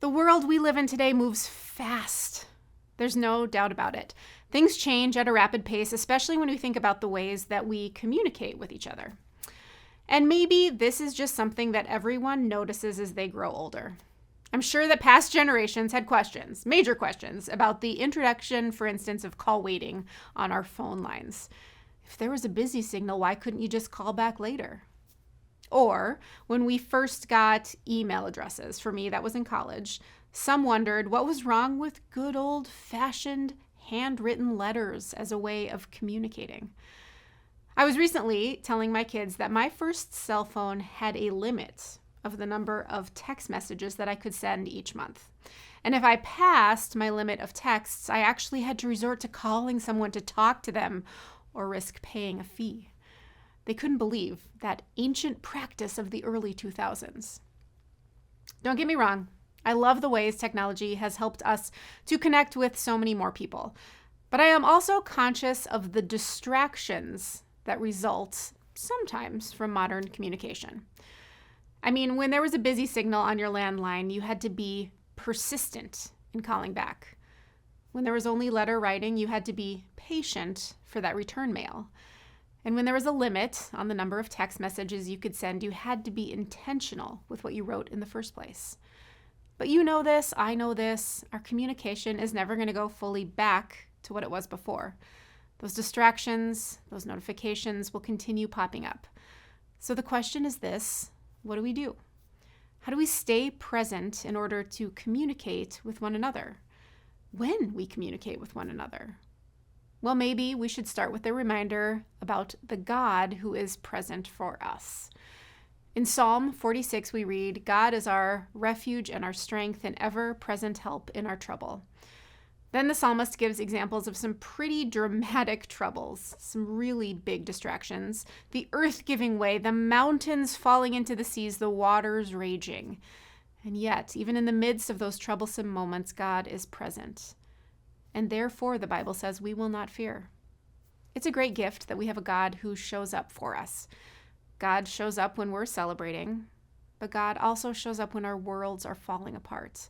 The world we live in today moves fast. There's no doubt about it. Things change at a rapid pace, especially when we think about the ways that we communicate with each other. And maybe this is just something that everyone notices as they grow older. I'm sure that past generations had questions, major questions, about the introduction, for instance, of call waiting on our phone lines. If there was a busy signal, why couldn't you just call back later? Or when we first got email addresses, for me, that was in college, some wondered what was wrong with good old-fashioned handwritten letters as a way of communicating. I was recently telling my kids that my first cell phone had a limit of the number of text messages that I could send each month. And if I passed my limit of texts, I actually had to resort to calling someone to talk to them or risk paying a fee. They couldn't believe that ancient practice of the early 2000s. Don't get me wrong. I love the ways technology has helped us to connect with so many more people. But I am also conscious of the distractions that result sometimes from modern communication. I mean, when there was a busy signal on your landline, you had to be persistent in calling back. When there was only letter writing, you had to be patient for that return mail. And when there was a limit on the number of text messages you could send, you had to be intentional with what you wrote in the first place. But you know this, I know this, our communication is never going to go fully back to what it was before. Those distractions, those notifications will continue popping up. So the question is this: what do we do? How do we stay present in order to communicate with one another? When we communicate with one another? Well, maybe we should start with a reminder about the God who is present for us. In Psalm 46, we read, "God is our refuge and our strength and ever-present help in our trouble." Then the psalmist gives examples of some pretty dramatic troubles, some really big distractions, the earth giving way, the mountains falling into the seas, the waters raging. And yet, even in the midst of those troublesome moments, God is present. And therefore, the Bible says, we will not fear. It's a great gift that we have a God who shows up for us. God shows up when we're celebrating, but God also shows up when our worlds are falling apart.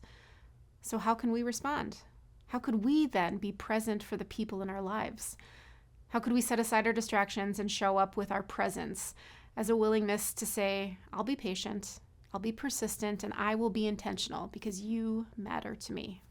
So how can we respond? How could we then be present for the people in our lives? How could we set aside our distractions and show up with our presence as a willingness to say, I'll be patient, I'll be persistent, and I will be intentional because you matter to me?